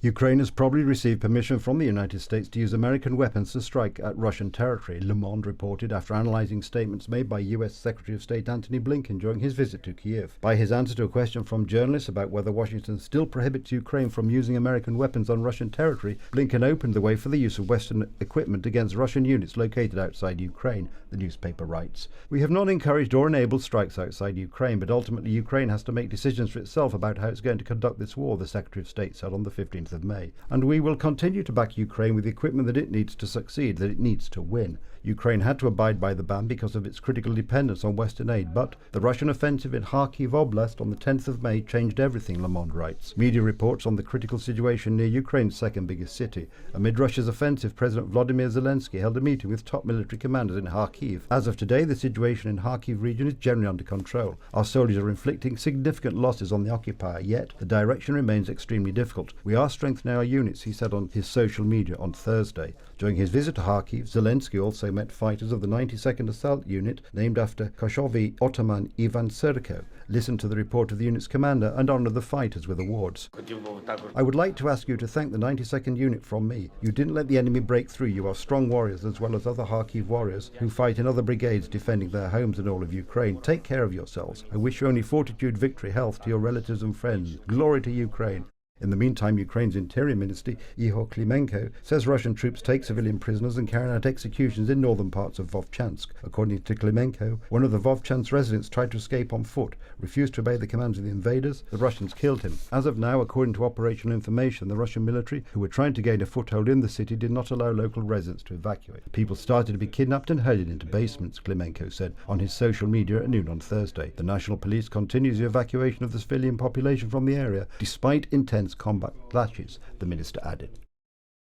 Ukraine has probably received permission from the United States to use American weapons to strike at Russian territory, Le Monde reported after analysing statements made by US Secretary of State Antony Blinken during his visit to Kyiv. By his answer to a question from journalists about whether Washington still prohibits Ukraine from using American weapons on Russian territory, Blinken opened the way for the use of Western equipment against Russian units located outside Ukraine, the newspaper writes. "We have not encouraged or enabled strikes outside Ukraine, but ultimately Ukraine has to make decisions for itself about how it's going to conduct this war," the Secretary of State said on the 15th of May. "And we will continue to back Ukraine with the equipment that it needs to succeed, that it needs to win." Ukraine had to abide by the ban because of its critical dependence on Western aid, but the Russian offensive in Kharkiv Oblast on the 10th of May changed everything, Le Monde writes. Media reports on the critical situation near Ukraine's second biggest city. Amid Russia's offensive, President Vladimir Zelensky held a meeting with top military commanders in Kharkiv. As of today, the situation in Kharkiv region is generally under control. Our soldiers are inflicting significant losses on the occupier, yet the direction remains extremely difficult. We are strengthening our units, he said on his social media on Thursday. During his visit to Kharkiv, Zelensky also met fighters of the 92nd Assault Unit, named after Koshov Ottoman Ivan Serko, listened to the report of the unit's commander and honoured the fighters with awards. "I would like to ask you to thank the 92nd Unit from me. You didn't let the enemy break through. You are strong warriors, as well as other Kharkiv warriors who fight in other brigades defending their homes and all of Ukraine. Take care of yourselves. I wish you only fortitude, victory, health to your relatives and friends. Glory to Ukraine." In the meantime, Ukraine's Interior Minister, Ihor Klimenko, says Russian troops take civilian prisoners and carry out executions in northern parts of Vovchansk. According to Klimenko, one of the Vovchansk residents tried to escape on foot, refused to obey the commands of the invaders. The Russians killed him. As of now, according to operational information, the Russian military, who were trying to gain a foothold in the city, did not allow local residents to evacuate. People started to be kidnapped and herded into basements, Klimenko said on his social media at noon on Thursday. The National Police continues the evacuation of the civilian population from the area, despite intense combat clashes, the minister added.